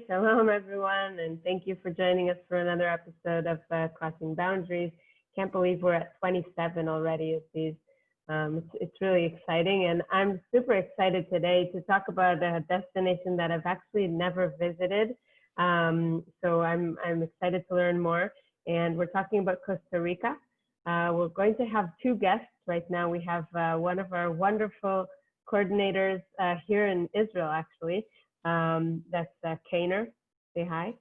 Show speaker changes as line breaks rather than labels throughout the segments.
Shalom, everyone, and thank you for joining us for another episode of Crossing Boundaries. Can't believe we're at 27 already. It's really exciting, and I'm super excited today to talk about a destination that I've actually never visited. So I'm excited to learn more, and we're talking about Costa Rica. We're going to have two guests right now. We have one of our wonderful coordinators here in Israel, actually. That's Kainer. Say hi.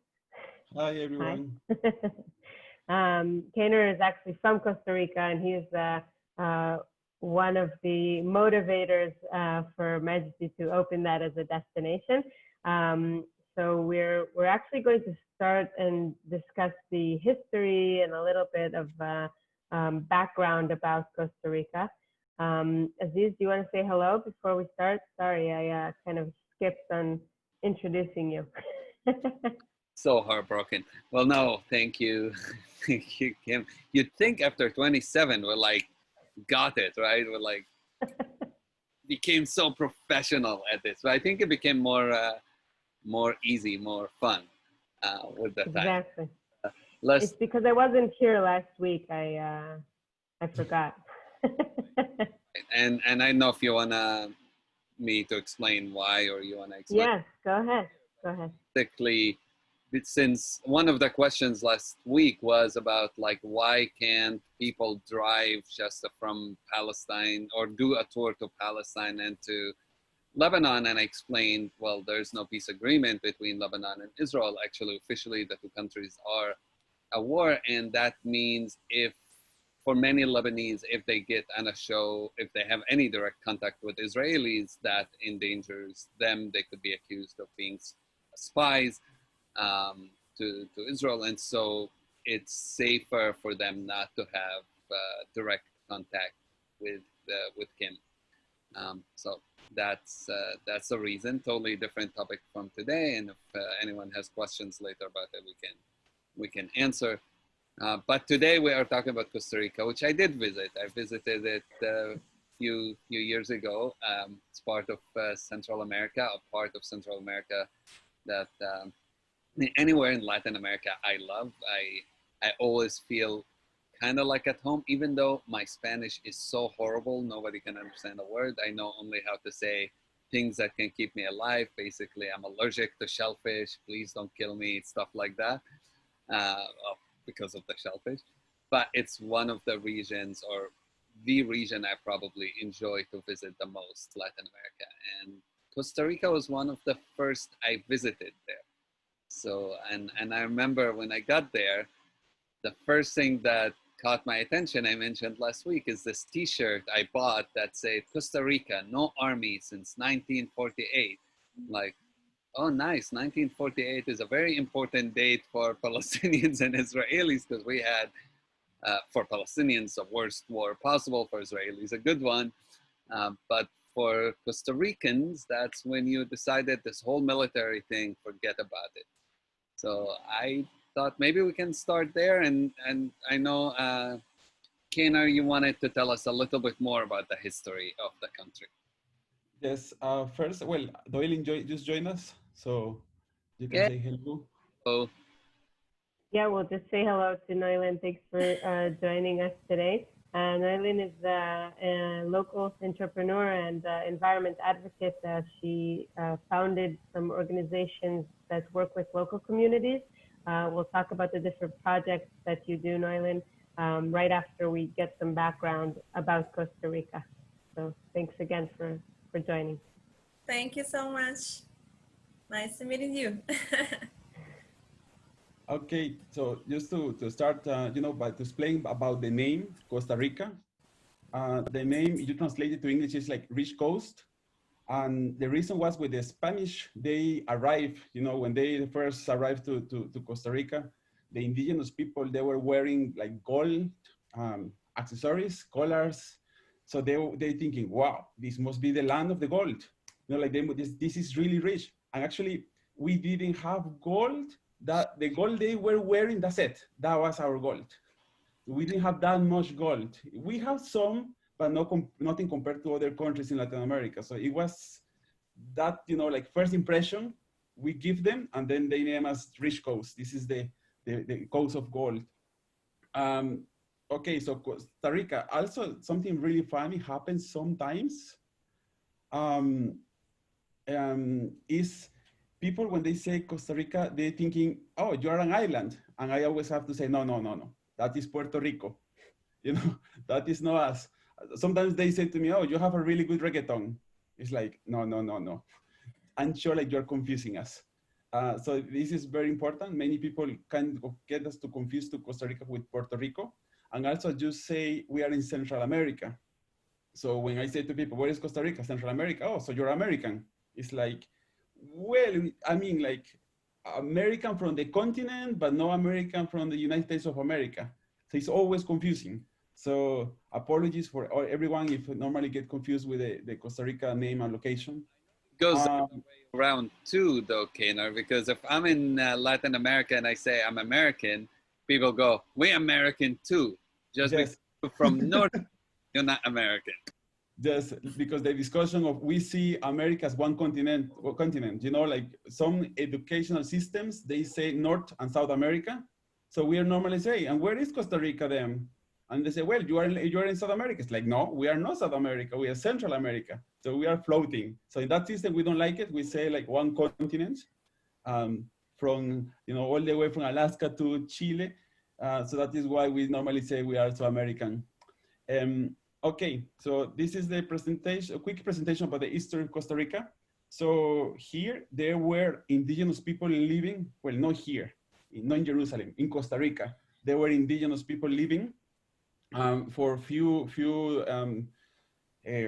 Hi, everyone.
Hi. Kainer is actually from Costa Rica, and he's one of the motivators for MEJDI to open that as a destination. So we're actually going to start and discuss the history and a little bit of background about Costa Rica. Aziz, do you want to say hello before we start? Sorry, I kind of skipped on introducing you.
So heartbroken. Well, no, thank you. Thank you, Kim. You'd think after 27, we're like, got it, right? We're like, became so professional at this. But I think it became more easy, more fun with the time.
Exactly. It's because I wasn't here last week. I forgot.
and I know if you wanna me to explain why, or you wanna explain.
Yes, go ahead. Go ahead.
Basically, since one of the questions last week was about like why can't people drive just from Palestine or do a tour to Palestine and to Lebanon, and I explained, well, there's no peace agreement between Lebanon and Israel. Actually, officially, the two countries are at war, and that means if for many Lebanese, if they get on a show, if they have any direct contact with Israelis, that endangers them. They could be accused of being spies to Israel, and so it's safer for them not to have direct contact with Kim. So that's the reason. Totally different topic from today, and if anyone has questions later about it, we can answer. But today we are talking about Costa Rica, which I did visit. I visited it a few years ago. It's part of Central America, a part of Central America that anywhere in Latin America I love. I always feel kind of like at home, even though my Spanish is so horrible, nobody can understand a word. I know only how to say things that can keep me alive. Basically, I'm allergic to shellfish. Please don't kill me, stuff like that. Because of the shellfish, but it's one of the regions, or the region I probably enjoy to visit the most, Latin America. And Costa Rica was one of the first I visited there. So, and I remember when I got there, the first thing that caught my attention, I mentioned last week, is this t-shirt I bought that said, Costa Rica, no army since 1948. Like, oh, nice. 1948 is a very important date for Palestinians and Israelis, because we had, for Palestinians, the worst war possible, for Israelis, a good one. But for Costa Ricans, that's when you decided this whole military thing, forget about it. So I thought maybe we can start there. And I know, Kainer, you wanted to tell us a little bit more about the history of the country.
Yes, first, well, Doyle just joined us, so you can say hello.
Oh.
Yeah, we'll just say hello to Noylin. Thanks for joining us today. Noylin is a local entrepreneur and environment advocate. She founded some organizations that work with local communities. We'll talk about the different projects that you do, Noylin, right after we get some background about Costa Rica. So thanks again for joining.
Thank you so much. Nice meeting you.
Okay, so just to start, by to explain about the name Costa Rica. The name, you translate it to English, is like rich coast. And the reason was with the Spanish, they arrived, when they first arrived to Costa Rica, the indigenous people, they were wearing like gold accessories, collars. So they thinking, wow, this must be the land of the gold. This is really rich. And actually, we didn't have gold. That the gold they were wearing, that's it. That was our gold. We didn't have that much gold. We have some, but nothing compared to other countries in Latin America. So it was that, like first impression we give them, and then they name us Rich Coast. This is the coast of gold. Okay, so Costa Rica, also something really funny happens sometimes. Is people, when they say Costa Rica, they're thinking, oh, you're an island. And I always have to say, no, no, no, no. That is Puerto Rico. You know, that is not us. Sometimes they say to me, oh, you have a really good reggaeton. It's like, no, no, no, no. I'm sure like you're confusing us. So this is very important. Many people can get us to confuse to Costa Rica with Puerto Rico. And also just say we are in Central America. So when I say to people, where is Costa Rica? Central America. Oh, so you're American. It's like, well, I mean, like American from the continent, but no American from the United States of America. So it's always confusing. So apologies for everyone if I normally get confused with the Costa Rica name and location.
Goes the other way around too, though, Kenar, because if I'm in Latin America and I say I'm American, people go, we're American too. Just
yes.
because you're from North, you're not American.
Just because the discussion of we see America as one continent, you know, like some educational systems, they say North and South America. So we are normally say, and where is Costa Rica then? And they say, well, you are in South America. It's like, no, we are not South America. We are Central America. So we are floating. So in that system, we don't like it. We say like one continent from, you know, all the way from Alaska to Chile. So that is why we normally say we are so American. Okay, so this is the presentation, a quick presentation about the history of Costa Rica. So here, there were indigenous people living, well, not here, not in Jerusalem, in Costa Rica. There were indigenous people living for a few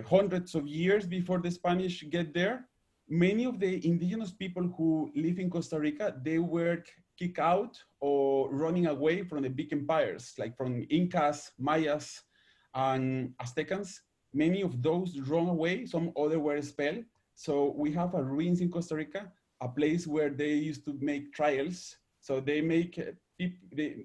hundreds of years before the Spanish get there. Many of the indigenous people who live in Costa Rica, they were kicked out or running away from the big empires, like from Incas, Mayas, and Aztecans. Many of those run away, some other were expelled. So we have a ruins in Costa Rica, a place where they used to make trials. So they make,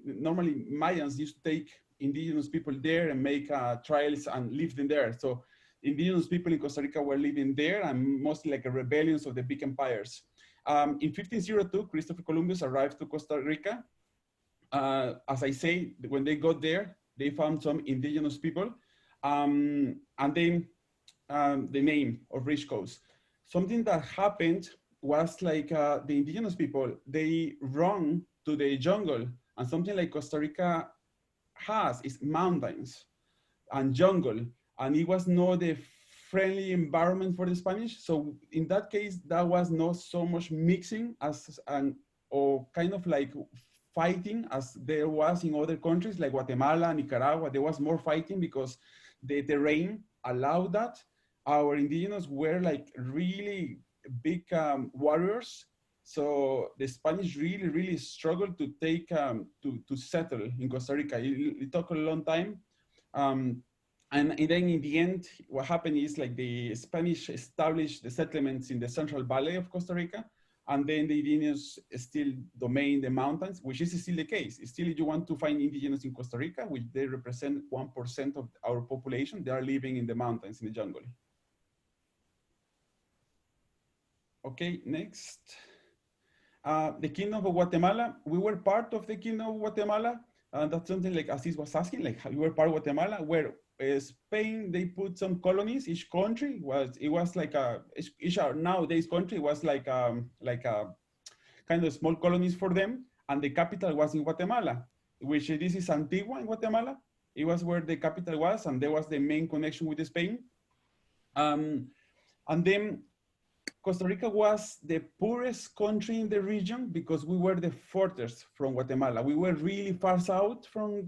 normally Mayans used to take indigenous people there and make trials and live them there. So indigenous people in Costa Rica were living there and mostly like a rebellions of the big empires. In 1502, Christopher Columbus arrived to Costa Rica. As I say, when they got there, they found some indigenous people, and then the name of Rich Coast. Something that happened was like the indigenous people, they run to the jungle, and something like Costa Rica has is mountains and jungle, and it was not the friendly environment for the Spanish. So in that case, that was not so much mixing as or kind of like fighting as there was in other countries like Guatemala, Nicaragua. There was more fighting because the terrain allowed that. Our indigenous were like really big warriors. So the Spanish really, really struggled to take, to settle in Costa Rica. It took a long time. And then in the end, what happened is like the Spanish established the settlements in the Central Valley of Costa Rica. And then the indigenous still domain the mountains, which is still the case. Still, if you want to find indigenous in Costa Rica, which they represent 1% of our population, they are living in the mountains, in the jungle. Okay, next. The Kingdom of Guatemala, we were part of the Kingdom of Guatemala. And that's something like Asís was asking, like we were part of Guatemala, where Spain, they put some colonies. Each country was like each nowadays country was like a kind of small colonies for them, and the capital was in Guatemala, which this is Antigua in Guatemala. It was where the capital was, and there was the main connection with Spain. And then Costa Rica was the poorest country in the region because we were the furthest from Guatemala. We were really far south from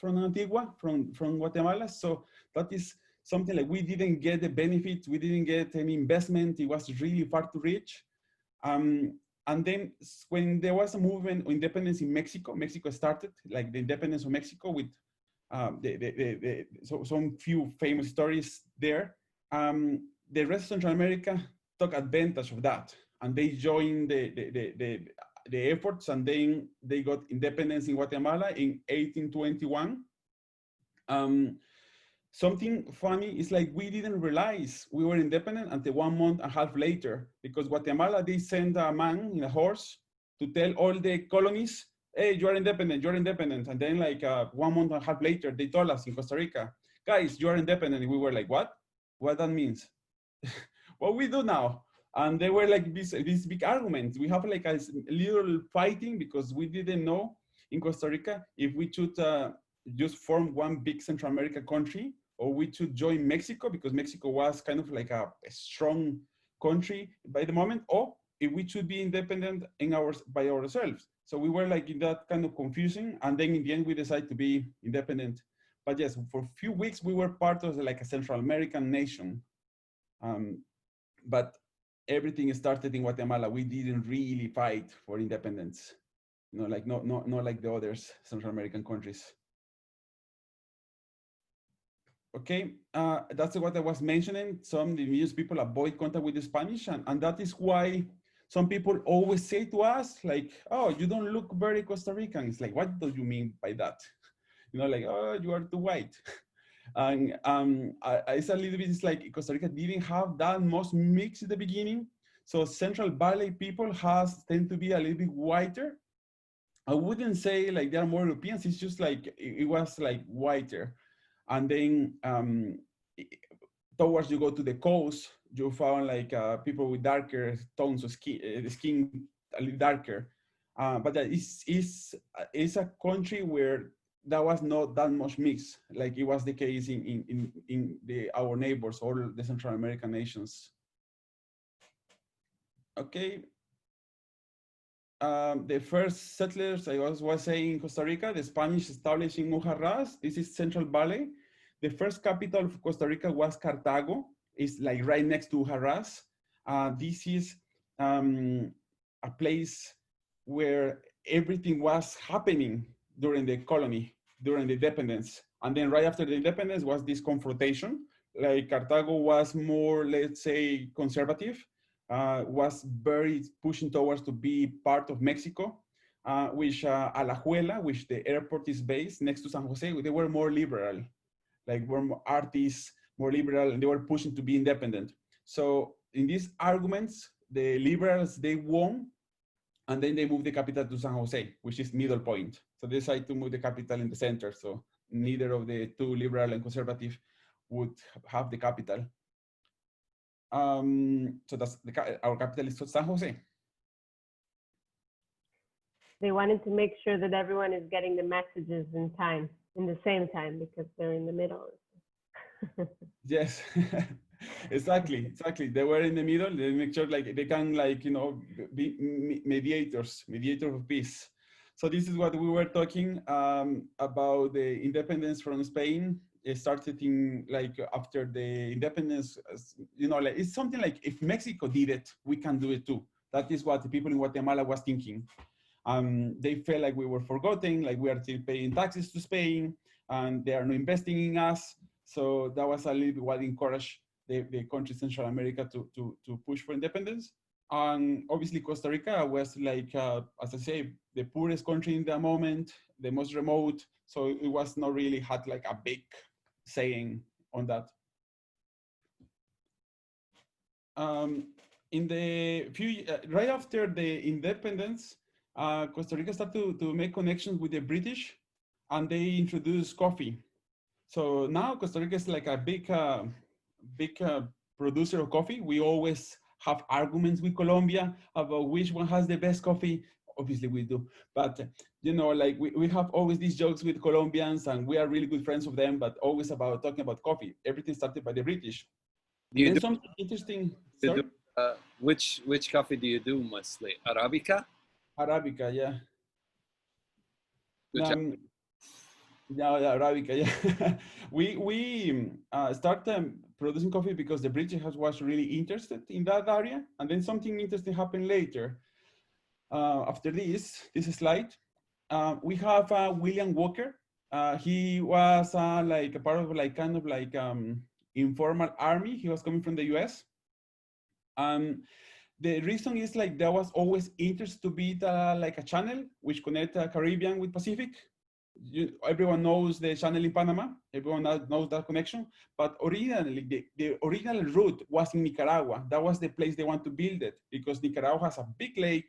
Antigua, from Guatemala. So that is something like we didn't get the benefits. We didn't get any investment. It was really far to reach. And then when there was a movement of independence in Mexico, Mexico started like the independence of Mexico with some few famous stories there. The rest of Central America took advantage of that, and they joined the efforts, and then they got independence in Guatemala in 1821. something funny is like we didn't realize we were independent until 1 month and a half later, because Guatemala, they sent a man in a horse to tell all the colonies, hey, you're independent, you're independent. And then like 1 month and a half later, they told us in Costa Rica, guys, you're independent. And we were like, what? What that means? What we do now? And they were like this big argument. We have like a little fighting because we didn't know in Costa Rica if we should just form one big Central American country, or we should join Mexico, because Mexico was kind of like a strong country by the moment, or if we should be independent by ourselves. So we were like in that kind of confusing, and then in the end we decided to be independent. But yes, for a few weeks we were part of like a Central American nation. But everything started in Guatemala. We didn't really fight for independence, like not like the other Central American countries. Okay, that's what I was mentioning. Some indigenous people avoid contact with the Spanish, and that is why some people always say to us, like, oh, you don't look very Costa Rican. It's like, what do you mean by that? Like, oh, you are too white. And it's a little bit, it's like Costa Rica didn't have that much mix at the beginning. So Central Valley people tend to be a little bit whiter. I wouldn't say like they are more Europeans, it's just like, it was like whiter. And then towards you go to the coast, you found like people with darker tones of skin a little darker. But it's a country where that was not that much mix, like it was the case in our neighbors, all the Central American nations. Okay. The first settlers, I was saying, in Costa Rica, the Spanish established in Ujarraz. This is Central Valley. The first capital of Costa Rica was Cartago. It's like right next to Ujarraz. This is a place where everything was happening during the colony, during the independence. And then right after the independence was this confrontation. Like Cartago was more, let's say, conservative. Was very pushing towards to be part of Mexico, which Alajuela, which the airport is based next to San Jose, they were more liberal, like were more artists, more liberal, and they were pushing to be independent. So in these arguments, the liberals, they won, and then they moved the capital to San Jose, which is middle point. So they decided to move the capital in the center. So neither of the two, liberal and conservative, would have the capital. So that's our capital is San Jose.
They wanted to make sure that everyone is getting the messages in the same time, because they're in the middle.
Yes, exactly. They were in the middle. They make sure like they can be mediators of peace. So this is what we were talking about, the independence from Spain. It started in like after the independence, like it's something like if Mexico did it, we can do it too. That is what the people in Guatemala was thinking. They felt like we were forgotten, like we are still paying taxes to Spain, and they are not investing in us. So that was a little bit what encouraged the country Central America to push for independence. And obviously Costa Rica was like, as I say, the poorest country in the moment, the most remote. So it was not really had like a big saying on that. In the right after the independence, Costa Rica started to make connections with the British, and they introduced coffee. So now Costa Rica is like a big producer of coffee. We always have arguments with Colombia about which one has the best coffee. Obviously we do, but like we have always these jokes with Colombians, and we are really good friends with them, but always about talking about coffee. Everything started by the British. And something interesting.
Which coffee do you do mostly? Arabica?
Arabica, yeah.
Yeah,
Arabica, yeah. We started producing coffee because the British was really interested in that area, and then something interesting happened later. After this slide, we have William Walker. He was like a part of like kind of like informal army. He was coming from the US. The reason is like there was always interest to be like a channel which connect Caribbean with Pacific. everyone knows the channel in Panama. Everyone knows that connection. But originally, the original route was in Nicaragua. That was the place they want to build it because Nicaragua has a big lake,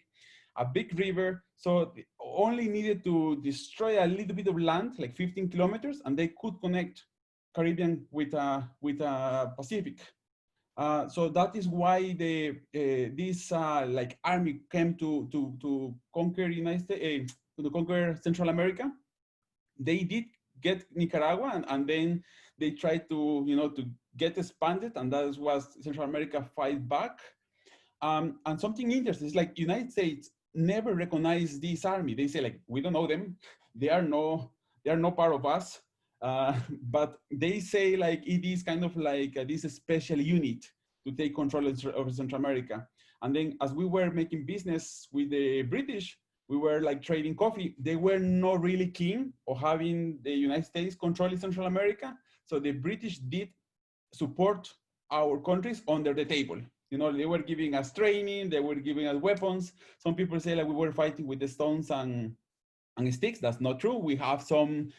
a big river. So they only needed to destroy a little bit of land, like 15 kilometers, and they could connect Caribbean with Pacific. So that is why this like army came to conquer United States, to conquer Central America. They did get Nicaragua, and then they tried to to get expanded, and that was Central America fight back. And something interesting is like United States never recognized this army. They say like, we don't know them. They are no part of us. But they say like it is kind of like this special unit to take control of Central America. And then as we were making business with the British, we were like trading coffee. They were not really keen of having the United States controlling Central America. So the British did support our countries under the table. They were giving us training, they were giving us weapons. Some people say like we were fighting with the stones and sticks. That's not true. We have some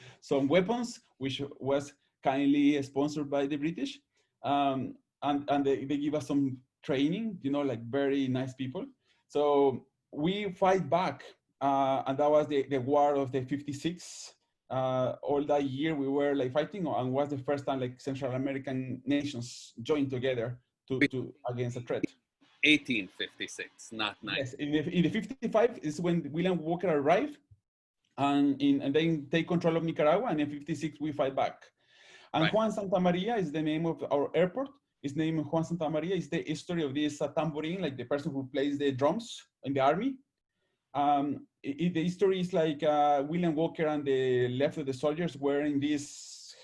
weapons, which was kindly sponsored by the British. And they give us some training, like very nice people. So we fight back. And that was the war of the 56. All that year we were like fighting, and was the first time like Central American nations joined together to against a threat.
1856, not 9.
Yes, in the 55 is when William Walker arrived, and then take control of Nicaragua, and in 56 we fight back. And right. Juan Santamaria is the name of our airport. His name Juan Santamaria is the history of this tambourine, like the person who plays the drums in the army. The history is like William Walker and the left of the soldiers were in this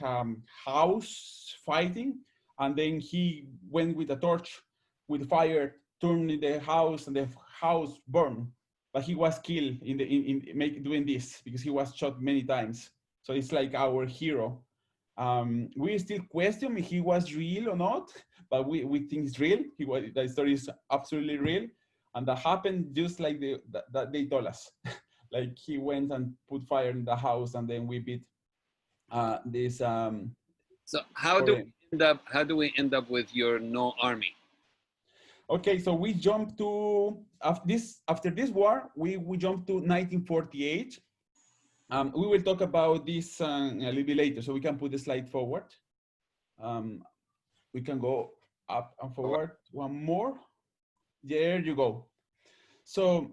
house fighting, and then he went with a torch, with fire, turned the house, and the house burned. But he was killed doing this because he was shot many times. So it's like our hero. We still question if he was real or not, but we think it's real. The story is absolutely real. And that happened just like that they told us. Like he went and put fire in the house, and then we beat this.
So how do we end up with your no army?
Okay, so we jumped to after this war, we jumped to 1948. We will talk about this a little bit later, so we can put the slide forward. We can go up and forward one more. There you go. So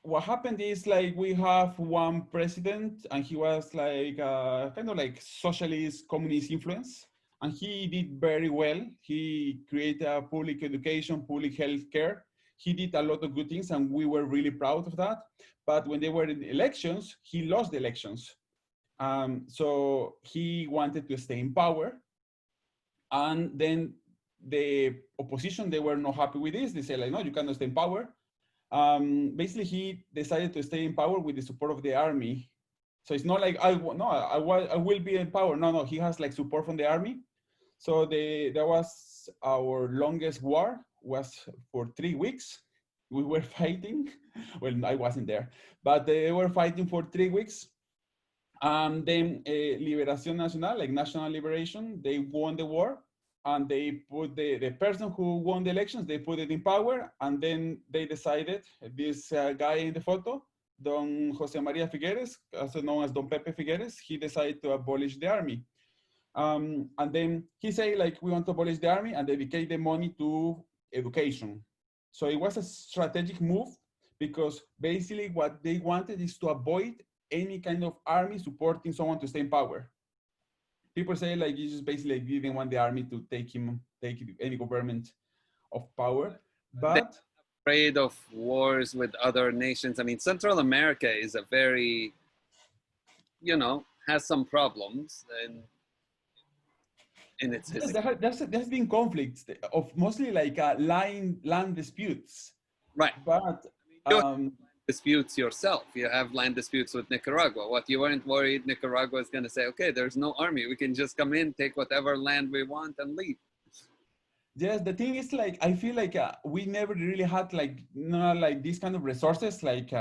what happened is like we have one president, and he was like kind of like socialist, communist influence, and he did very well. He created a public education, public health care. He did a lot of good things, and we were really proud of that. But when they were in the elections, he lost the elections. So he wanted to stay in power. And then the opposition, they were not happy with this. They said like, no, you cannot stay in power. Basically, he decided to stay in power with the support of the army. So it's not like, I will be in power. No, he has like support from the army. So that was our longest war, was for 3 weeks. We were fighting. Well, I wasn't there, but they were fighting for 3 weeks. Then Liberación Nacional, like national liberation, they won the war, and they put the person who won the elections, they put it in power, and then they decided, this guy in the photo, Don Jose Maria Figueres, also known as Don Pepe Figueres, he decided to abolish the army. And then he said, like, we want to abolish the army and dedicate the money to education. So it was a strategic move, because basically what they wanted is to avoid any kind of army supporting someone to stay in power. People say like you just basically didn't want the army to take any government of power, but
afraid of wars with other nations. I mean, Central America is a very, has some problems in its history.
There's been conflicts of mostly like land disputes.
Right.
But
disputes yourself. You have land disputes with Nicaragua. What, you weren't worried Nicaragua is going to say, okay, there's no army. We can just come in, take whatever land we want and leave.
Yes, the thing is like, I feel like we never really had like, like these kind of resources, like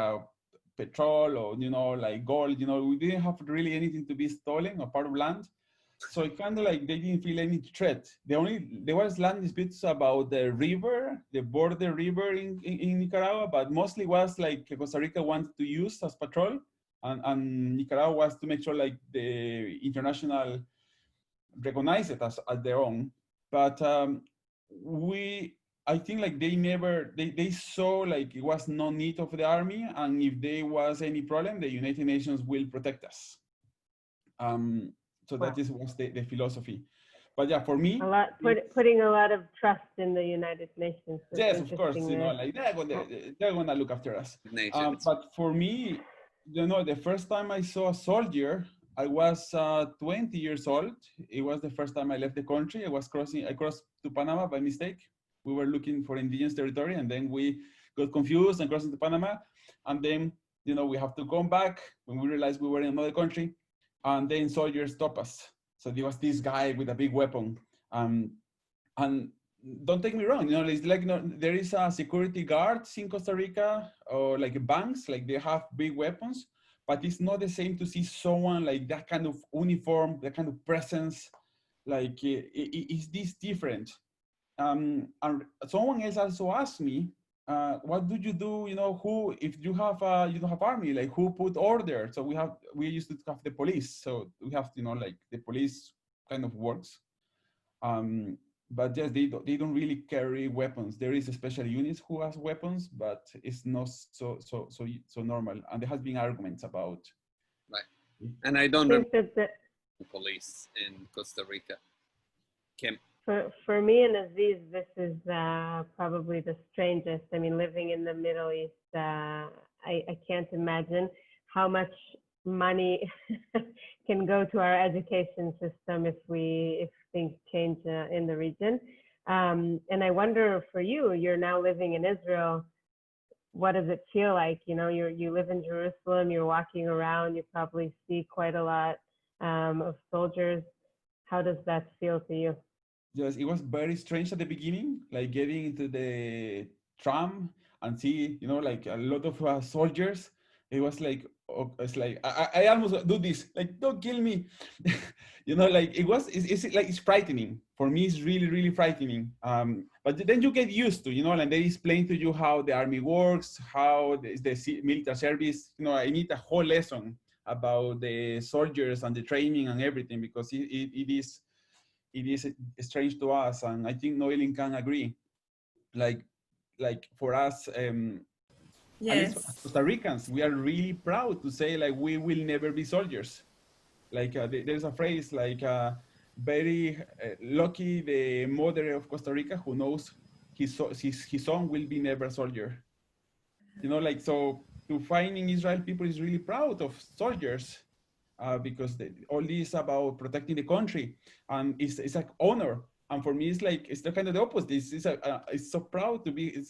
petrol or, you know, like gold, you know, we didn't have really anything to be stolen or part of land. So it kind of like they didn't feel any threat. There was land disputes about the river, the border river in Nicaragua, but mostly was like Costa Rica wanted to use as patrol, and Nicaragua was to make sure like the international recognize it as their own. But I think like they saw like it was no need of the army, and if there was any problem, the United Nations will protect us. So
Wow.
that was the philosophy. But yeah, for me,
putting a lot of trust in the United Nations.
Yes, of course, you know, like they're gonna look after us. But for me, you know, the first time I saw a soldier, I was 20 years old. It was the first time I left the country. I crossed to Panama by mistake. We were looking for indigenous territory, and then we got confused and crossed into Panama. And then, you know, we have to come back when we realized we were in another country. And then soldiers stopped us. So there was this guy with a big weapon. And don't take me wrong, you know, it's like, you know, there is a security guards in Costa Rica, or like banks, like they have big weapons, but it's not the same to see someone like that kind of uniform, that kind of presence, like is this different? And someone else also asked me, what do you do, you know, if you don't have army, like who put order? So we used to have the police. So we have, you know, like the police kind of works. But yes, they don't really carry weapons. There is a special units who has weapons, but it's not so normal. And there has been arguments about.
Right. And I don't remember the police in Costa Rica. Kim.
For me and Aziz, this is probably the strangest. I mean, living in the Middle East, I can't imagine how much money can go to our education system if things change in the region. And I wonder for you, you're now living in Israel. What does it feel like? You know, you live in Jerusalem, you're walking around, you probably see quite a lot of soldiers. How does that feel to you?
Yes, it was very strange at the beginning, like getting into the tram and see, you know, like a lot of soldiers. It was like, it's like, I almost do this, like, don't kill me. You know, like it's frightening. For me, it's really, really frightening. But then you get used to, you know, and they explain to you how the army works, how the military service, you know, I need a whole lesson about the soldiers and the training and everything, because it is strange to us, and I think Noelin can agree. Like for us,
Yes.
Costa Ricans, we are really proud to say like we will never be soldiers. Like there's a phrase like very lucky the mother of Costa Rica who knows his son will be never a soldier. You know, like, so to find in Israel, people is really proud of soldiers. Because all this about protecting the country, and it's like honor. And for me, it's the kind of the opposite. It's so proud to be.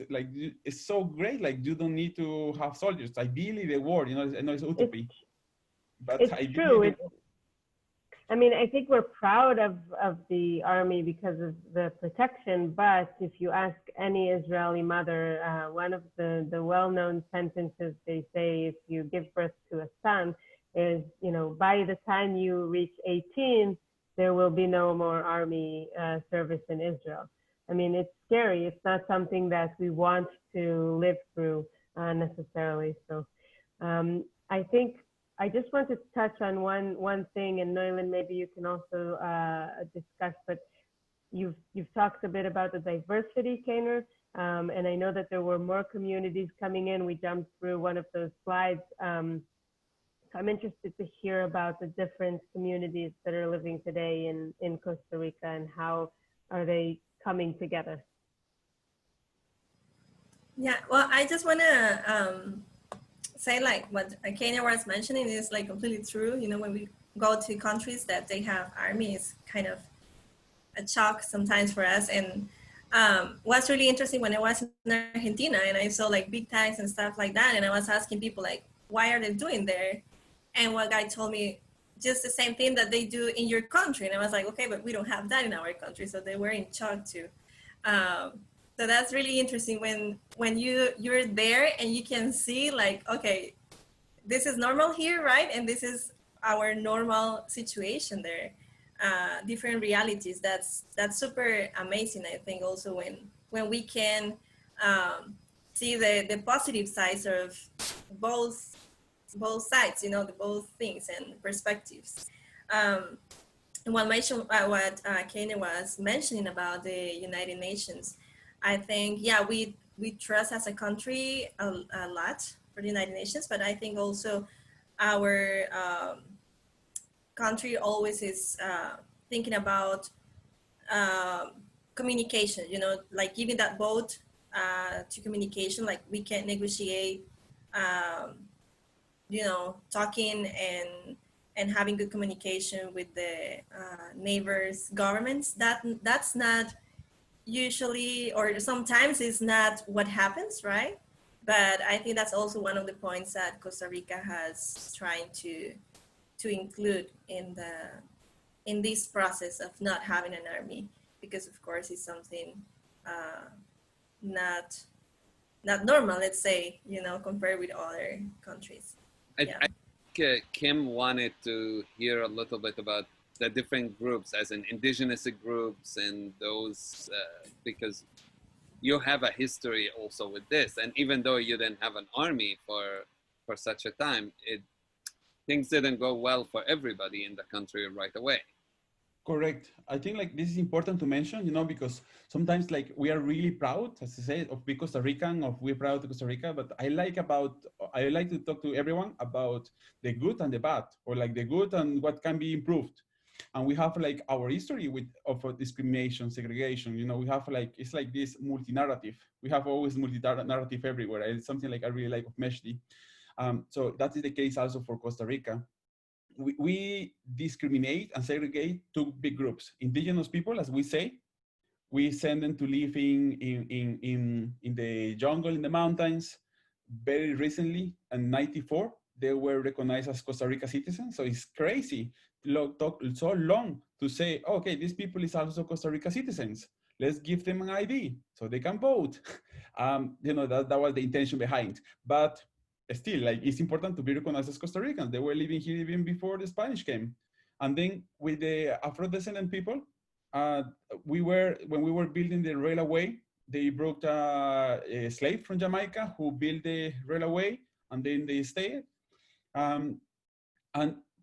It's so great. Like you don't need to have soldiers. Ideally, the war. You know, I know it's utopia, but
it's true. I mean, I think we're proud of the army because of the protection. But if you ask any Israeli mother, one of the well-known sentences they say if you give birth to a son is, you know, by the time you reach 18, there will be no more army service in Israel. I mean, it's scary. It's not something that we want to live through necessarily. So I think I just want to touch on one thing, and Noelin, maybe you can also discuss, but you've talked a bit about the diversity, Kainer, and I know that there were more communities coming in. We jumped through one of those slides. So I'm interested to hear about the different communities that are living today in Costa Rica, and how are they coming together?
Yeah, well, I just want to say, like, what Kenya was mentioning is like completely true. You know, when we go to countries that they have army, it's kind of a shock sometimes for us. And what's really interesting, when I was in Argentina and I saw like big tanks and stuff like that, and I was asking people like, why are they doing there? And one guy told me just the same thing that they do in your country. And I was like, okay, but we don't have that in our country. So they were in shock too. So that's really interesting when you're there and you can see like, okay, this is normal here, right? And this is our normal situation there. Different realities. That's super amazing. I think also when we can see the positive sides of both sides, you know, the both things and perspectives. What Kenya was mentioning about the United Nations, I think, yeah, we trust as a country a lot for the United Nations, but I think also our country always is thinking about communication, you know, like giving that vote to communication, like we can negotiate, you know, talking and having good communication with the neighbors' governments. That's not usually, or sometimes it's not what happens, right? But I think that's also one of the points that Costa Rica has trying to include in this process of not having an army, because of course it's something not normal, let's say, you know, compared with other countries.
I think Kim wanted to hear a little bit about the different groups, as in indigenous groups and those, because you have a history also with this. And even though you didn't have an army for such a time, things didn't go well for everybody in the country right away.
Correct. I think like this is important to mention, you know, because sometimes like we are really proud, as I say, of being Costa Rican, of we're proud of Costa Rica, but I like to talk to everyone about the good and the bad, or like the good and what can be improved. And we have like our history of discrimination, segregation, you know, we have like, it's like this multi-narrative. We have always multi-narrative everywhere. It's something like I really like of MEJDI. So that is the case also for Costa Rica. We discriminate and segregate two big groups. Indigenous people, as we say, we send them to live in the jungle, in the mountains. Very recently, in '94, they were recognized as Costa Rica citizens. So it's crazy so long to say, oh, okay, these people is also Costa Rica citizens. Let's give them an ID so they can vote. You know, that was the intention behind. But still, like, it's important to be recognized as Costa Ricans. They were living here even before the Spanish came. And then with the Afro-descendant people, when we were building the railway, they brought a slave from Jamaica who built the railway, and then they stayed. And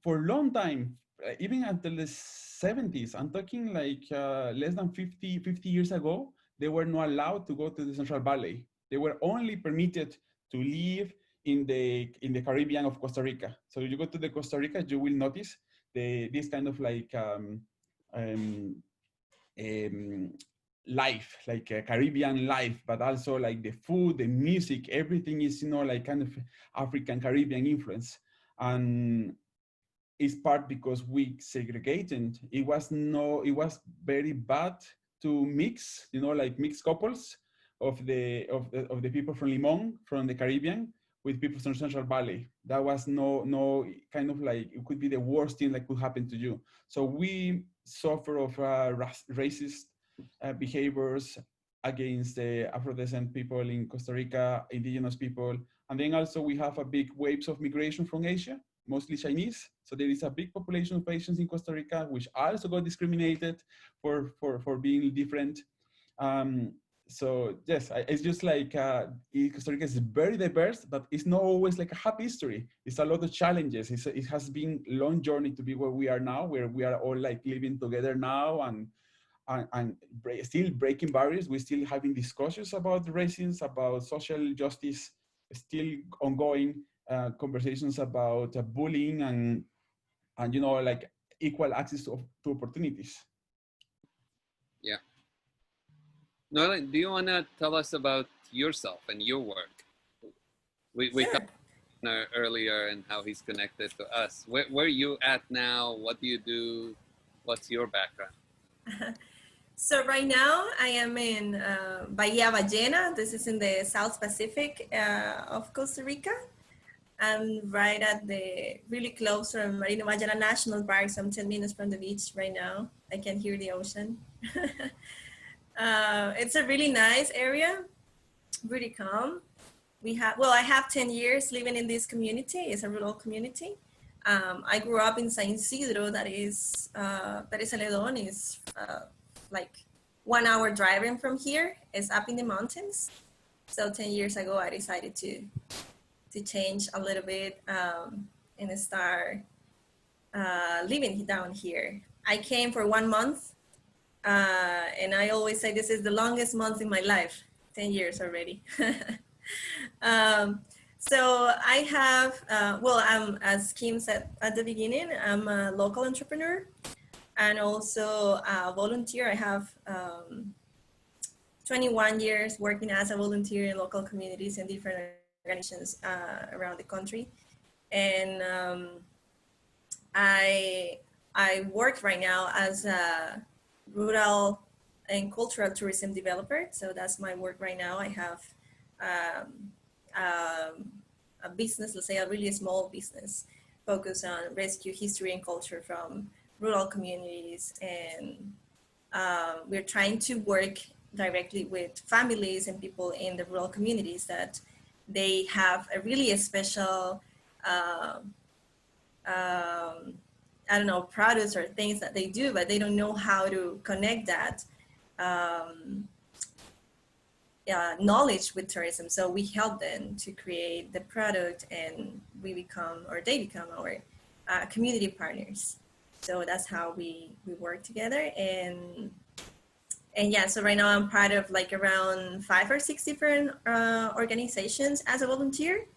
for a long time, even until the 70s, I'm talking like less than 50 years ago, they were not allowed to go to the Central Valley. They were only permitted to live in the Caribbean of Costa Rica. So if you go to the Costa Rica, you will notice this kind of like life, like a Caribbean life, but also like the food, the music, everything is, you know, like kind of African Caribbean influence. And it's part because we segregated. It was very bad to mix, you know, like mixed couples of the people from Limon, from the Caribbean, with people from Central Valley. That was no kind of like, it could be the worst thing that could happen to you. So we suffer of racist behaviors against the Afro-descent people in Costa Rica, indigenous people. And then also we have a big waves of migration from Asia, mostly Chinese. So there is a big population of Asians in Costa Rica, which also got discriminated for being different. So yes, it's just like Costa Rica is very diverse, but it's not always like a happy history. It's a lot of challenges. It has been a long journey to be where we are now, where we are all like living together now and still breaking barriers. We're still having discussions about racism, about social justice, still ongoing conversations about bullying and you know, like equal access to opportunities.
Yeah. Nolan, do you want to tell us about yourself and your work? We
Sure.
talked earlier and how he's connected to us. Where are you at now? What do you do? What's your background?
So right now I am in Bahia Ballena. This is in the South Pacific of Costa Rica. I'm right at really close to Marina Ballena National Park. So I'm 10 minutes from the beach right now. I can hear the ocean. It's a really nice area, really calm. I have 10 years living in this community. It's a rural community. I grew up in San Isidro, that is Celedon, is like 1 hour driving from here. It's up in the mountains. So 10 years ago, I decided to change a little bit and start living down here. I came for 1 month, and I always say this is the longest month in my life, 10 years already. So I have, I'm, as Kim said at the beginning, I'm a local entrepreneur and also a volunteer. I have 21 years working as a volunteer in local communities and different organizations around the country. And I work right now as a rural and cultural tourism developer. So that's my work right now. I have a business, let's say a really small business, focused on rescue history and culture from rural communities. And we're trying to work directly with families and people in the rural communities that they have a really special, I don't know, products or things that they do, but they don't know how to connect that knowledge with tourism. So we help them to create the product, and they become our community partners. So that's how we work together. And yeah, so right now I'm part of like around 5 or 6 different organizations as a volunteer,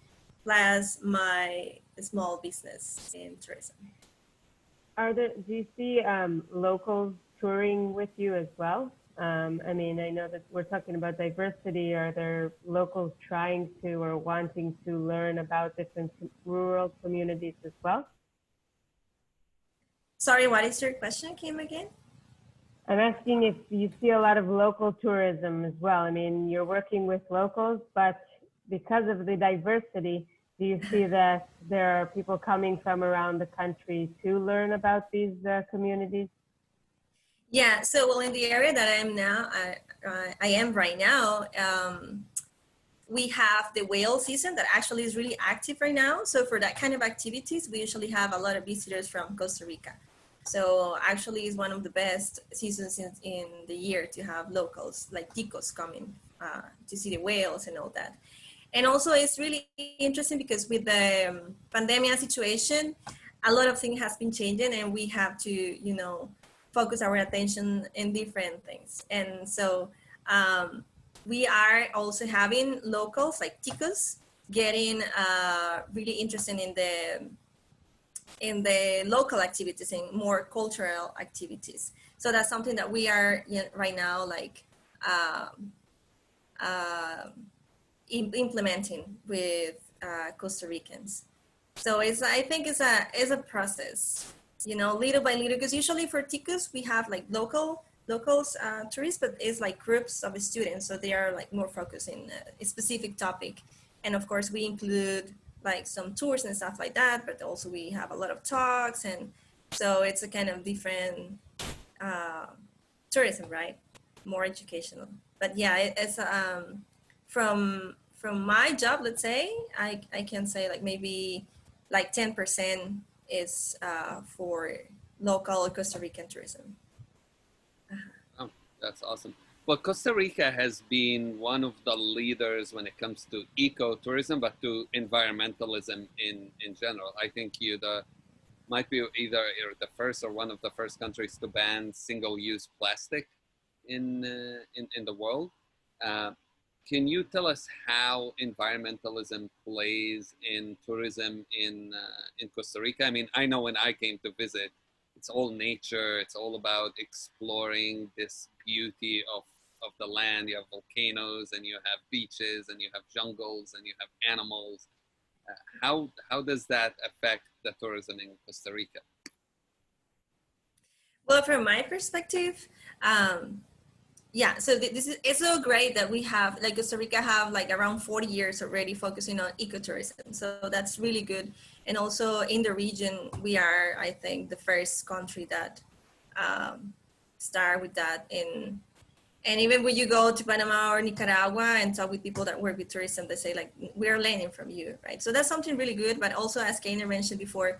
plus my small business in tourism.
Do you see locals touring with you as well? I mean, I know that we're talking about diversity. Are there locals trying to or wanting to learn about different rural communities as well?
Sorry, what is your question, Kim, again?
I'm asking if you see a lot of local tourism as well. I mean, you're working with locals, but because of the diversity, do you see that there are people coming from around the country to learn about these communities?
Yeah, so well, in the area that I am right now, we have the whale season that actually is really active right now. So for that kind of activities, we usually have a lot of visitors from Costa Rica. So actually it's one of the best seasons in the year to have locals like ticos coming to see the whales and all that. And also it's really interesting because with the pandemic situation, a lot of things has been changing, and we have to, you know, focus our attention in different things. And so we are also having locals like ticos getting really interested in the local activities and more cultural activities. So that's something that we are right now like implementing with Costa Ricans. So I think it's a process, you know, little by little, because usually for ticos we have like locals tourists, but it's like groups of students, so they are like more focused in a specific topic. And of course we include like some tours and stuff like that, but also we have a lot of talks, and so it's a kind of different tourism, right? More educational. But yeah, it's from my job, let's say, I can say like maybe like 10% is for local Costa Rican tourism.
Oh, that's awesome. Well, Costa Rica has been one of the leaders when it comes to ecotourism, but to environmentalism in general. I think you might be either the first or one of the first countries to ban single-use plastic in the world. Can you tell us how environmentalism plays in tourism in Costa Rica? I mean, I know when I came to visit, it's all nature. It's all about exploring this beauty of the land. You have volcanoes, and you have beaches, and you have jungles, and you have animals. How does that affect the tourism in Costa Rica?
Well, from my perspective, yeah, so it's so great that we have, like Costa Rica have like around 40 years already focusing on ecotourism. So that's really good. And also in the region, we are, I think, the first country that start with that And even when you go to Panama or Nicaragua and talk with people that work with tourism, they say like, we're learning from you, right? So that's something really good. But also, as Kainer mentioned before,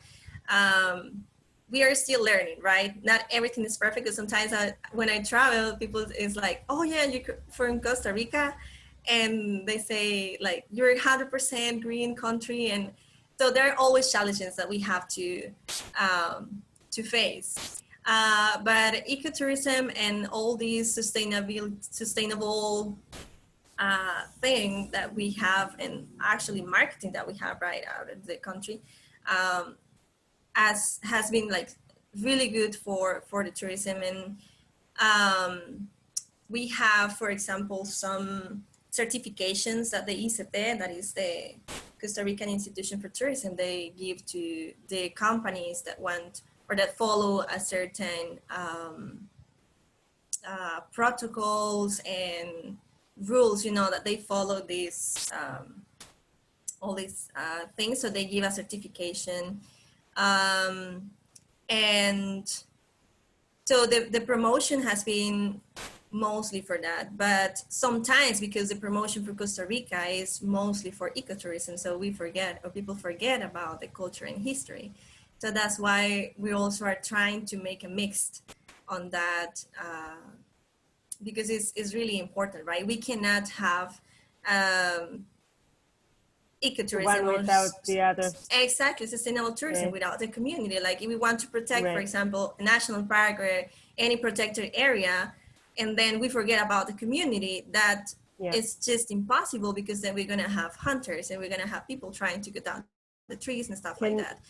we are still learning, right? Not everything is perfect. Because sometimes when I travel, people is like, oh yeah, you're from Costa Rica. And they say like, you're 100% green country. And so there are always challenges that we have to face. But ecotourism and all these sustainable thing that we have, and actually marketing that we have right out of the country, has been like really good for the tourism. And we have, for example, some certifications that the ICT, that is the Costa Rican Institution for Tourism, they give to the companies that want or that follow a certain protocols and rules, you know, that they follow these all these things. So they give a certification, and so the promotion has been mostly for that. But sometimes, because the promotion for Costa Rica is mostly for ecotourism, so we forget, or people forget about the culture and history. So that's why we also are trying to make a mix on that, because it's really important, right? We cannot have ecotourism
One without the other.
Exactly, sustainable tourism,
Right.
without the community. Like if we want to protect, for
Right.
example, a national park or any protected area, and then we forget about the community, that
Yeah.
it's just impossible, because then we're going to have hunters and we're going to have people trying to cut down the trees and stuff like that.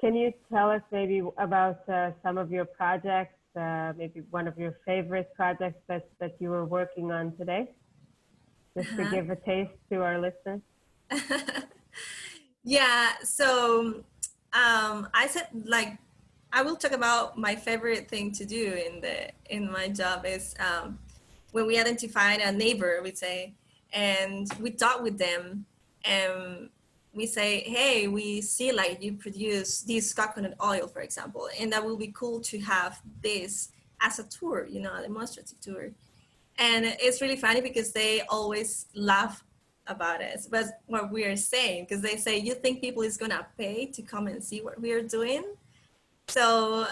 Can you tell us maybe about some of your projects, maybe one of your favorite projects that you were working on today, just to give a taste to our listeners?
Yeah, so I said, like, I will talk about my favorite thing to do in my job is when we identified a neighbor, we say, and we talk with them, and we say, hey, we see like you produce this coconut oil, for example, and that will be cool to have this as a tour, you know, a demonstrative tour. And it's really funny because they always laugh about it, but what we are saying, because they say, you think people is gonna pay to come and see what we are doing? So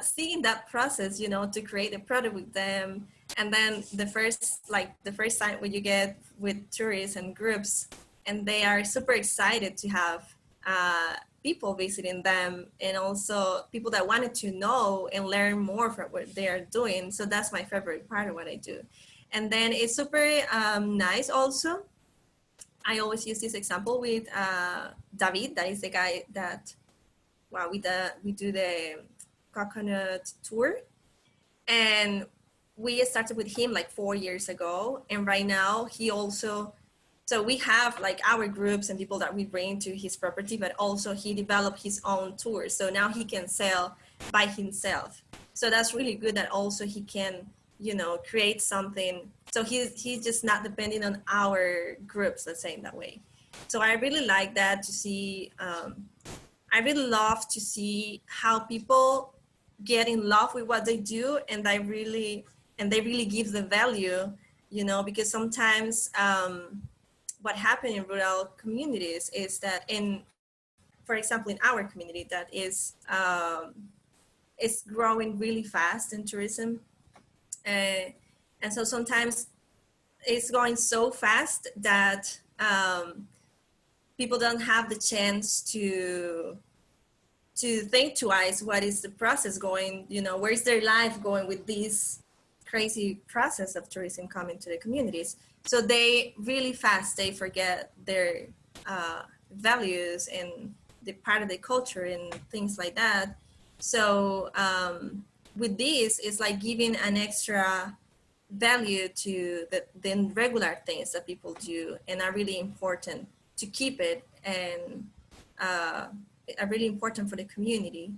seeing that process, you know, to create a product with them, and then the first time when you get with tourists and groups, and they are super excited to have people visiting them, and also people that wanted to know and learn more from what they are doing. So that's my favorite part of what I do. And then it's super nice also. I always use this example with David, that is the guy that, well, we do the coconut tour, and we started with him like 4 years ago. And right now he also, so we have like our groups and people that we bring to his property, but also he developed his own tours. So now he can sell by himself. So that's really good that also he can, you know, create something. So he's just not depending on our groups, let's say in that way. So I really like that to see, I really love to see how people get in love with what they do, and they really give the value, you know, because sometimes what happens in rural communities is that for example, in our community that is growing really fast in tourism. And so sometimes it's going so fast that people don't have the chance to think twice, what is the process going, you know, where is their life going with this crazy process of tourism coming to the communities. So they really fast, they forget their values and the part of the culture and things like that. So with this, it's like giving an extra value to the regular things that people do and are really important to keep it, and are really important for the community.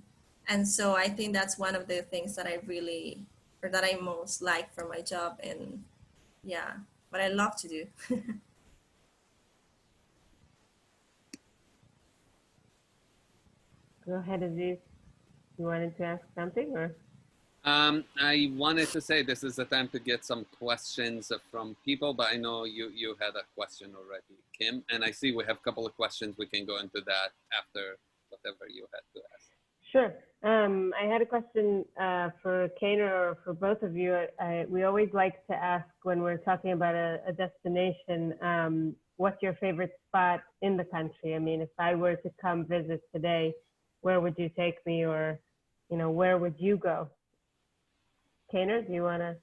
And so I think that's one of the things that I really, or that I most like from my job, and yeah, what I love to do.
Go ahead, Aziz. You wanted to ask something, or?
I wanted to say this is the time to get some questions from people, but I know you had a question already, Kim, and I see we have a couple of questions. We can go into that after whatever you had to ask.
Sure. I had a question for Kaner or for both of you. We always like to ask when we're talking about a destination, what's your favorite spot in the country? I mean, if I were to come visit today, where would you take me, or, you know, where would you go? Kaner, do you want to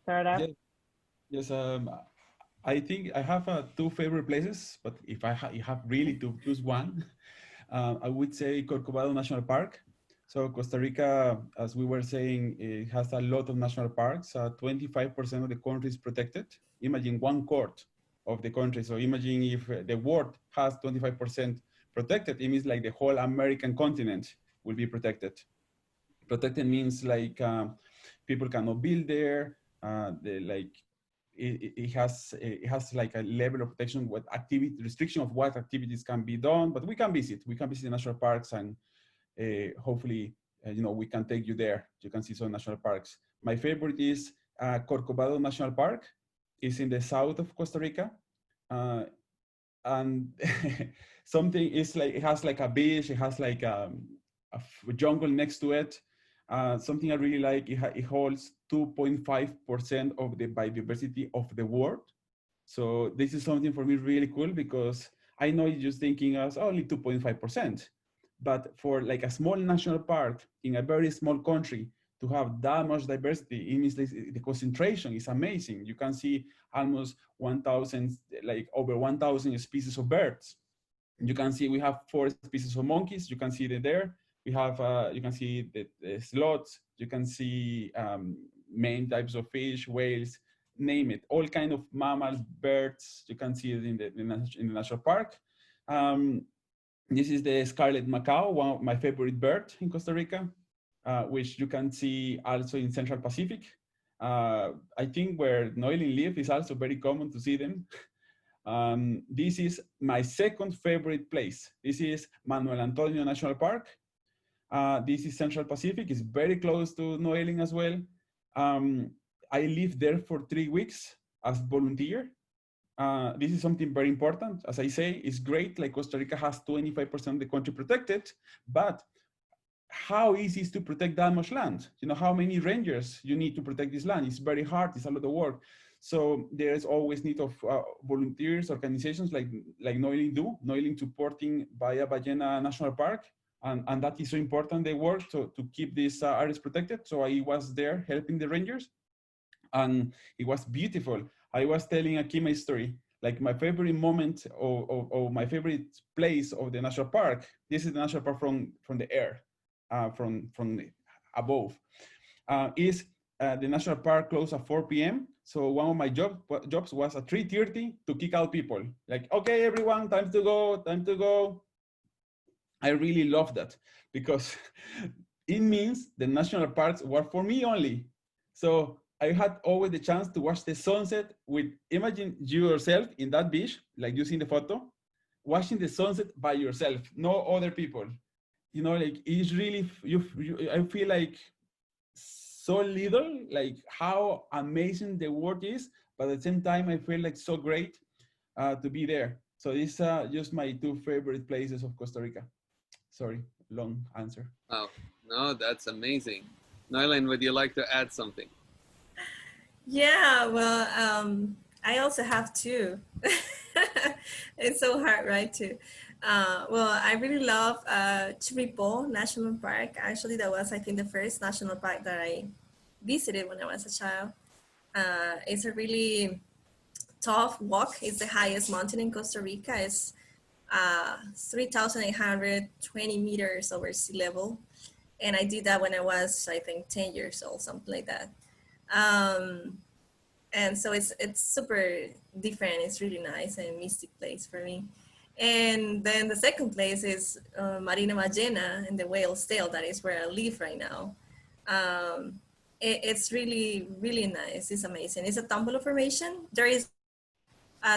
start out?
Yes. I think I have two favorite places, but if I have really to choose one, I would say Corcovado National Park. So Costa Rica, as we were saying, it has a lot of national parks. 25% of the country is protected. Imagine 1/4 of the country. So imagine if the world has 25% protected, it means like the whole American continent will be protected. Protected means like people cannot build there. It has like a level of protection, what activity restriction of what activities can be done, but we can visit the national parks, and hopefully you know, we can take you there. You can see some national parks. My favorite is Corcovado National Park. It's in the south of Costa Rica, and something is like, it has like a beach, it has like a jungle next to it. Something I really like, it holds 2.5% of the biodiversity of the world. So this is something for me really cool, because I know you're just thinking as only 2.5%, but for like a small national park in a very small country to have that much diversity, it means the concentration is amazing. You can see almost 1,000, like over 1,000 species of birds. You can see we have 4 species of monkeys. You can see them there. We have, you can see the sloths. You can see main types of fish, whales, name it. All kind of mammals, birds. You can see it in the national park. This is the scarlet macaw, one of my favorite bird in Costa Rica, which you can see also in Central Pacific. I think where Noeline live is also very common to see them. This is my second favorite place. This is Manuel Antonio National Park. This is Central Pacific. It's very close to Noeline as well. I lived there for 3 weeks as volunteer. This is something very important. As I say, it's great, like Costa Rica has 25% of the country protected, but how easy is to protect that much land? You know, how many rangers you need to protect this land? It's very hard, it's a lot of work. So there's always need of volunteers, organizations like Noeline do, Noeline supporting Bahia Ballena National Park, and that is so important, they work to keep these areas protected. So I was there helping the rangers, and it was beautiful. I was telling Akim my story, like my favorite moment or my favorite place of the national park. This is the national park from the air, from above. Is the national park closed at 4 p.m. So one of my jobs was at 3:30 to kick out people. Like, okay, everyone, time to go, time to go. I really love that, because it means the national parks were for me only. So I had always the chance to watch the sunset with, imagine yourself in that beach, like you see in the photo, watching the sunset by yourself, no other people. You know, like it's really, I feel like so little, like how amazing the world is, but at the same time, I feel like so great to be there. So these are just my 2 favorite places of Costa Rica. Sorry, long answer.
Oh, no, that's amazing. Noeline, would you like to add something?
Yeah, well, I also have 2. It's so hard, right? Well, I really love Chiripo National Park. Actually, that was, I think, the first national park that I visited when I was a child. It's a really tough walk. It's the highest mountain in Costa Rica. It's 3,820 meters over sea level. And I did that when I was, I think, 10 years old, something like that. And so it's super different. It's really nice and mystic place for me. And then the second place is Marina Ballena and the Whale's Tail. That is where I live right now. It's really, really nice. It's amazing. It's a tumble formation. There is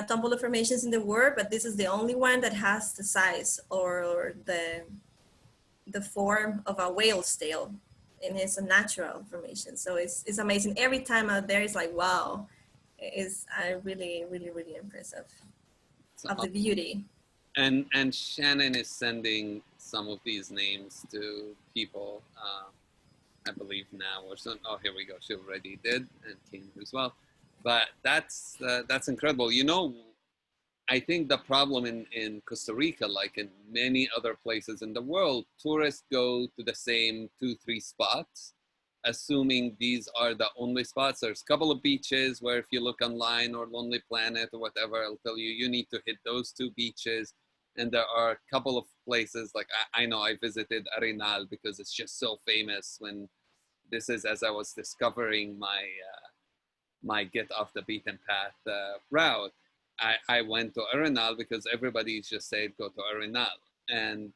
tumble formations in the world, but this is the only one that has the size or the form of a whale's tail. and it's a natural formation. So it's amazing. Every time out there, it's like, wow, it's really, really, really impressive of the beauty.
And Shannon is sending some of these names to people, I believe now or so. Oh, here we go. She already did, and King as well. But that's incredible. You know, I think the problem in Costa Rica, like in many other places in the world, tourists go to the same 2-3 spots, assuming these are the only spots. There's a couple of beaches where if you look online or Lonely Planet or whatever, it'll tell you you need to hit those 2 beaches. And there are a couple of places, like I know I visited Arenal because it's just so famous. When this is as I was discovering my get off the beaten path route, I went to Arenal because everybody just said go to Arenal. And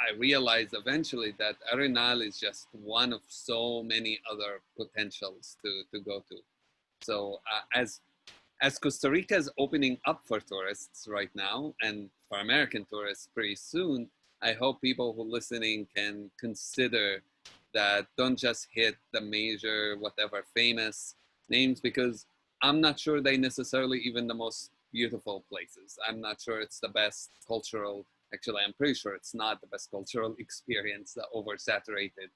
I realized eventually that Arenal is just one of so many other potentials to go to. So as Costa Rica is opening up for tourists right now, and for American tourists pretty soon, I hope people who are listening can consider that. Don't just hit the major, whatever famous names, because I'm not sure they necessarily even the most beautiful places. I'm not sure it's the best cultural, actually I'm pretty sure it's not the best cultural experience. The oversaturated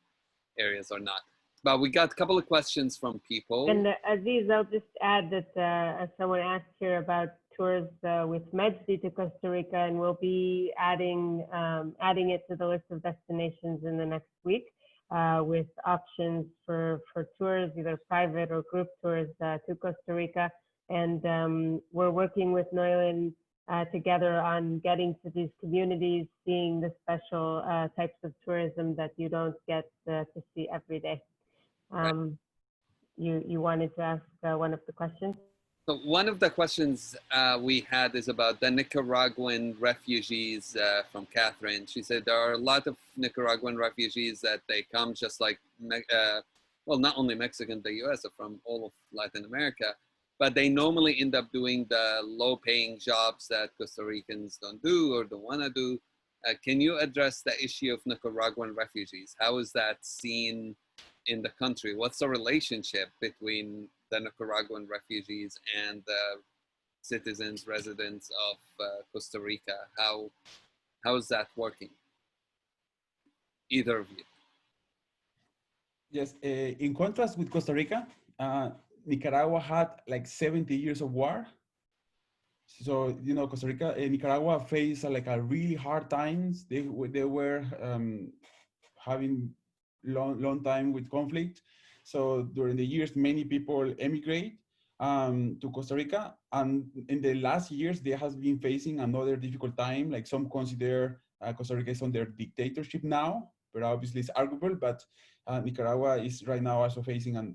areas are not. But we got a couple of questions from people.
And Aziz, I'll just add that someone asked here about tours with MEJDI to Costa Rica, and we'll be adding it to the list of destinations in the next week with options for tours, either private or group tours to Costa Rica. And we're working with Noylan together on getting to these communities, seeing the special types of tourism that you don't get to see every day. You wanted to ask one of the questions?
So one of the questions we had is about the Nicaraguan refugees from Catherine. She said there are a lot of Nicaraguan refugees that they come just like, well, not only Mexican, the US, are from all of Latin America, but they normally end up doing the low-paying jobs that Costa Ricans don't do or don't want to do. Can you address the issue of Nicaraguan refugees? How is that seen in the country? What's the relationship between the Nicaraguan refugees and the citizens, residents of Costa Rica? How is that working? Either of you.
Yes, in contrast with Costa Rica, Nicaragua had like 70 years of war. So, you know, Costa Rica, Nicaragua faced like a really hard times. They were having long time with conflict. So during the years, many people emigrate to Costa Rica. And in the last years, they has been facing another difficult time. Like some consider Costa Rica is under dictatorship now, but obviously it's arguable. But Nicaragua is right now also facing a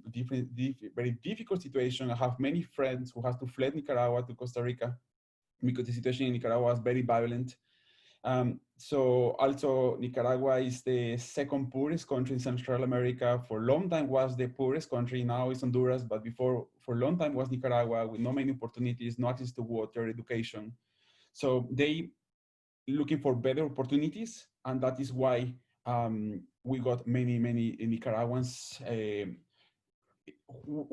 very difficult situation. I have many friends who have to flee Nicaragua to Costa Rica because the situation in Nicaragua is very violent. So also Nicaragua is the second poorest country in Central America. For a long time was the poorest country. Now it's Honduras, but before, for a long time was Nicaragua, with not many opportunities, no access to water, education. So they looking for better opportunities, and that is why we got many Nicaraguans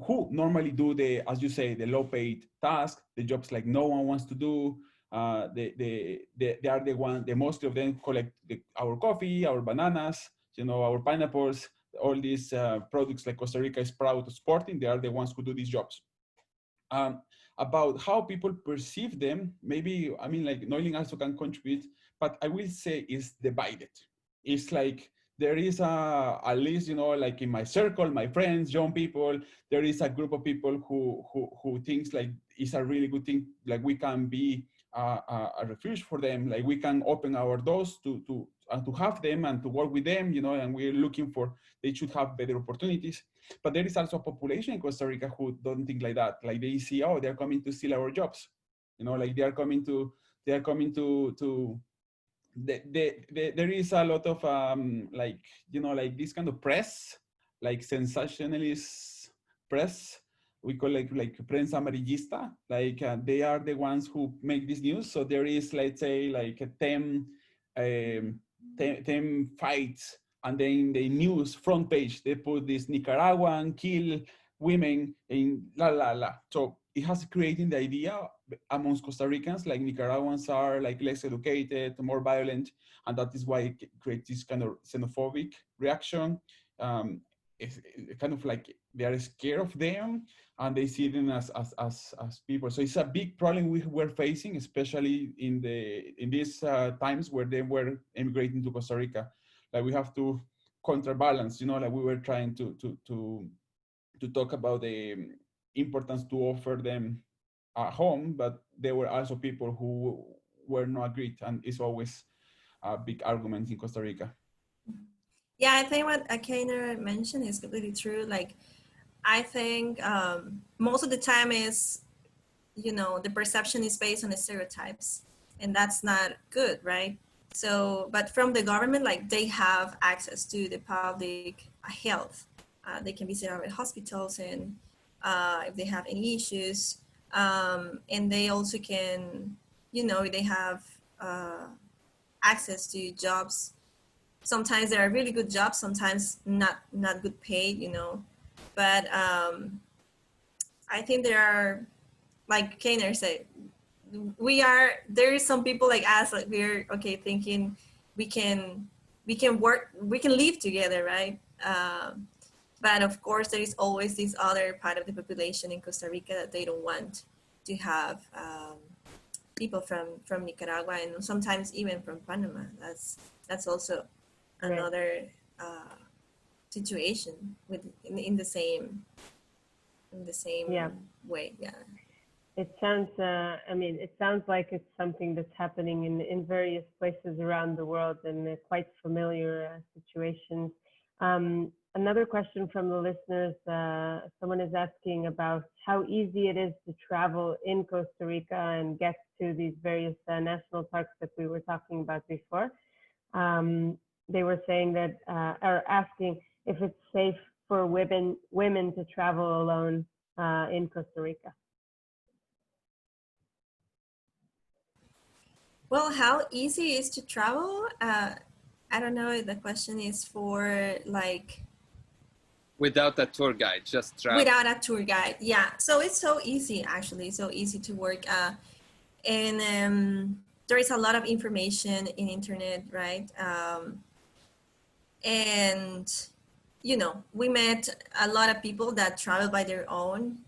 who normally do the, as you say, the low-paid task, the jobs like no one wants to do. They are the most of them collect our coffee, our bananas, you know, our pineapples, all these products like Costa Rica is proud of exporting. They are the ones who do these jobs. About how people perceive them, maybe, I mean, like Noylan also can contribute, but I will say is divided. It's like, there is at least, you know, like in my circle, my friends, young people, there is a group of people who thinks like it's a really good thing, like we can be a refuge for them, like we can open our doors to have them and to work with them, you know, and we're looking for, they should have better opportunities. But there is also a population in Costa Rica who don't think like that. Like they see, oh, they're coming to steal our jobs. You know, like there is a lot of like, you know, like this kind of press, like sensationalist press. We call it like prensa amarillista. Like they are the ones who make this news. So there is, let's say, like 10 fights and then the news front page, they put this Nicaraguan kill women in la la la. So it has created the idea amongst Costa Ricans, like Nicaraguans are like less educated, more violent, and that is why it creates this kind of xenophobic reaction. It's kind of like they are scared of them, and they see them as people. So it's a big problem we're facing, especially in these times where they were immigrating to Costa Rica. Like we have to counterbalance, like we were trying to talk about the importance to offer them a home, but there were also people who were not agreed, and it's always a big argument in Costa Rica.
Yeah, I think what Akainer mentioned is completely true. Like, I think most of the time is, the perception is based on the stereotypes, and that's not good, right? So, but from the government, like they have access to the public health. They can visit our hospitals and if they have any issues. And they also can, they have access to jobs. Sometimes there are really good jobs, sometimes not good paid, But I think there are, like Kainer said, there is some people like us, like we're okay thinking we can work, we can live together, right? But of course there is always this other part of the population in Costa Rica that they don't want to have people from Nicaragua, and sometimes even from Panama. That's also another situation in the same way. Yeah.
It sounds, it sounds like it's something that's happening in various places around the world, and quite familiar situations. Another question from the listeners, someone is asking about how easy it is to travel in Costa Rica and get to these various national parks that we were talking about before. They were saying that, or asking if it's safe for women to travel alone in Costa Rica.
Well, how easy is to travel? I don't know if the question is for like...
Without a tour guide, just travel.
Without a tour guide, yeah. So it's so easy, actually, so easy to work. And there is a lot of information in internet, right? And, we met a lot of people that travel by their own.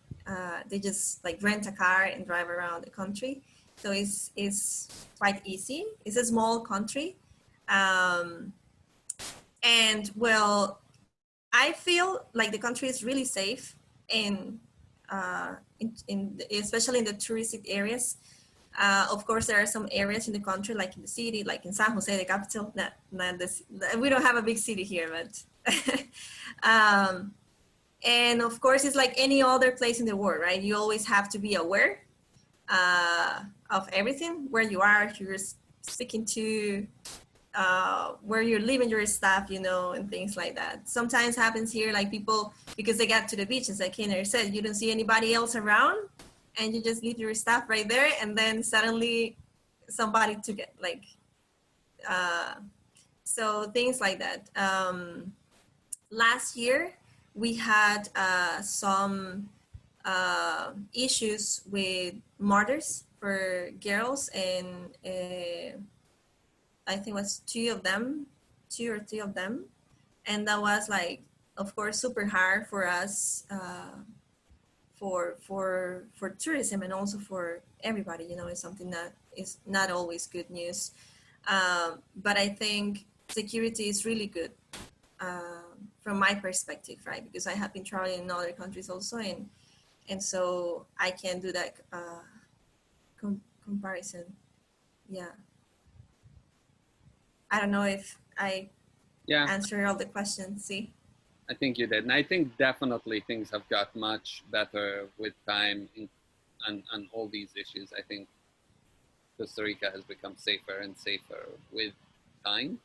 They just like rent a car and drive around the country. So it's quite easy. It's a small country. And well, I feel like the country is really safe especially in the touristic areas. Of course, there are some areas in the country, like in the city, like in San Jose, the capital. We don't have a big city here, but and of course, it's like any other place in the world, right? You always have to be aware of everything, where you are, who you're speaking to, where you're leaving your stuff, and things like that. Sometimes happens here, like people, because they got to the beach, as like Kenner said, you don't see anybody else around, and you just leave your stuff right there, and then suddenly somebody took it, like, so things like that. Last year, we had some issues with murders for girls, and I think it was two or three of them. And that was like, of course, super hard for us, for tourism, and also for everybody, it's something that is not always good news. But I think security is really good from my perspective, right? Because I have been traveling in other countries also, and so I can do that comparison. Yeah. I don't know if I answered all the questions. See?
I think you did. And I think definitely things have got much better with time and all these issues. I think Costa Rica has become safer and safer with time.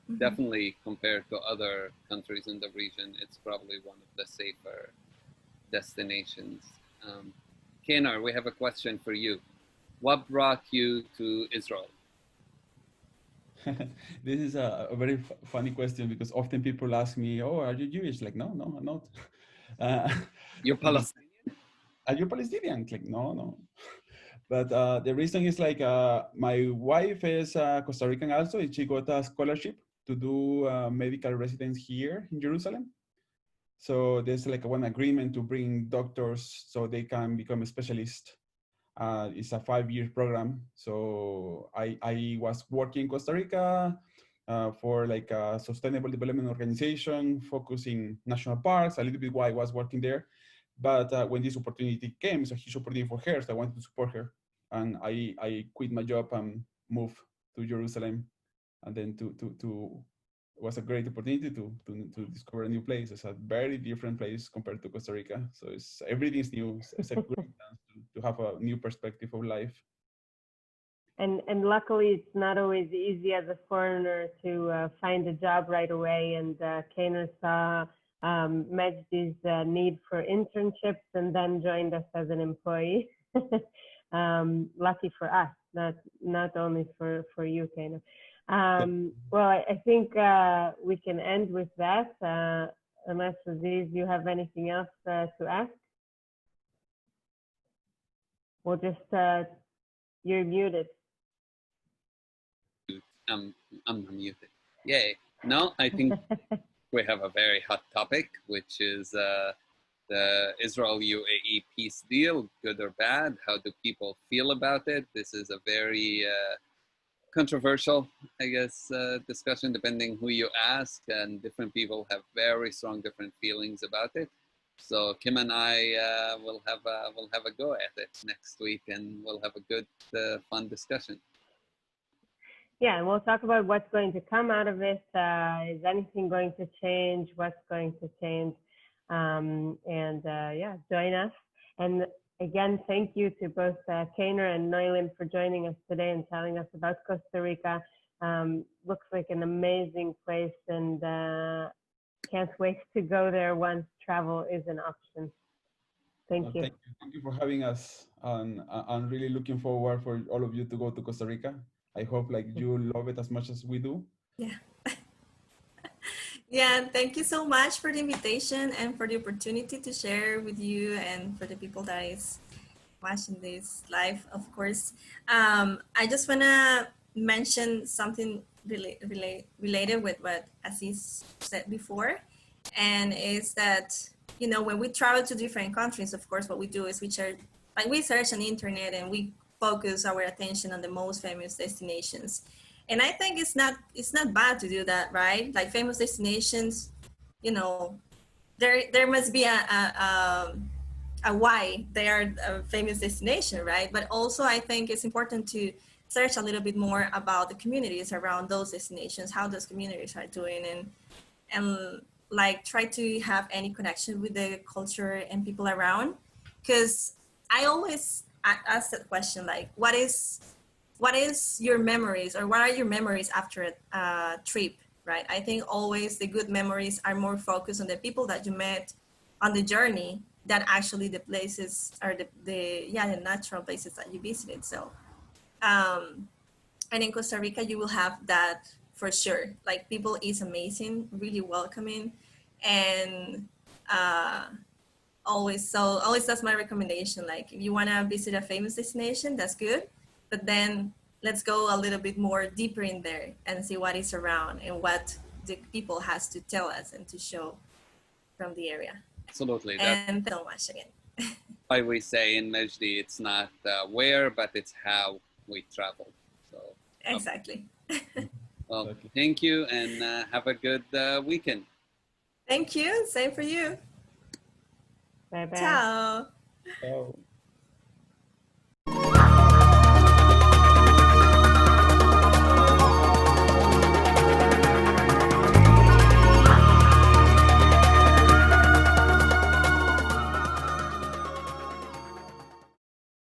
Mm-hmm. Definitely compared to other countries in the region, it's probably one of the safer destinations. Kenar, we have a question for you. What brought you to Israel?
This is a very funny question because often people ask me, "Oh, are you Jewish?" Like, no, no, I'm not.
You're
Because,
Palestinian?
are you Palestinian? Like, no, no. But the reason is like my wife is Costa Rican also, and she got a scholarship to do medical residence here in Jerusalem. So there's like one agreement to bring doctors so they can become a specialist. It's a 5-year program. So I was working in Costa Rica for like a sustainable development organization focusing national parks, a little bit while I was working there. But when this opportunity came, it's a huge opportunity for her, so I wanted to support her. And I quit my job and moved to Jerusalem. And then it was a great opportunity to discover a new place. It's a very different place compared to Costa Rica. So everything's new. It's a great chance to have a new perspective of life.
And luckily, it's not always easy as a foreigner to find a job right away. And Kainer saw MEJDI's need for internships and then joined us as an employee. Lucky for us, not only for you, Kainer. Well, I think we can end with that, unless Aziz, you have anything else to ask? We'll just, you're muted.
I'm muted. Yay. No, I think we have a very hot topic, which is the Israel-UAE peace deal, good or bad. How do people feel about it? This is a very controversial, I guess, discussion depending who you ask, and different people have very strong different feelings about it. So Kim and I will have a go at it next week, and we'll have a good, fun discussion.
Yeah, and we'll talk about what's going to come out of it. Is anything going to change? What's going to change? Yeah, join us. And again, thank you to both Kainer and Noylin for joining us today and telling us about Costa Rica. Looks like an amazing place, and can't wait to go there once travel is an option. Thank you.
Thank you for having us. I'm really looking forward for all of you to go to Costa Rica. I hope like you love it as much as we do.
Yeah. Yeah, thank you so much for the invitation and for the opportunity to share with you and for the people that is watching this live, of course. I just want to mention something related with what Aziz said before, and is that, you know, when we travel to different countries, of course, what we do is we search on the internet and we focus our attention on the most famous destinations. And I think it's not bad to do that, right? Like famous destinations, you know, there must be a why they are a famous destination, right? But also I think it's important to search a little bit more about the communities around those destinations, how those communities are doing, and like try to have any connection with the culture and people around. Because I always ask that question, like, what is your memories, or what are your memories after a trip, right? I think always the good memories are more focused on the people that you met on the journey than actually the places or the natural places that you visited. So, and in Costa Rica, you will have that for sure. Like, people is amazing, really welcoming, and always that's my recommendation. Like, if you want to visit a famous destination, that's good, but then let's go a little bit more deeper in there and see what is around and what the people has to tell us and to show from the area.
Absolutely.
And so much again.
Why we say in MEJDI, it's not where, but it's how we travel. So
exactly.
Well, thank you, and have a good weekend.
Thank you. Same for you.
Bye-bye.
Ciao.
Ciao.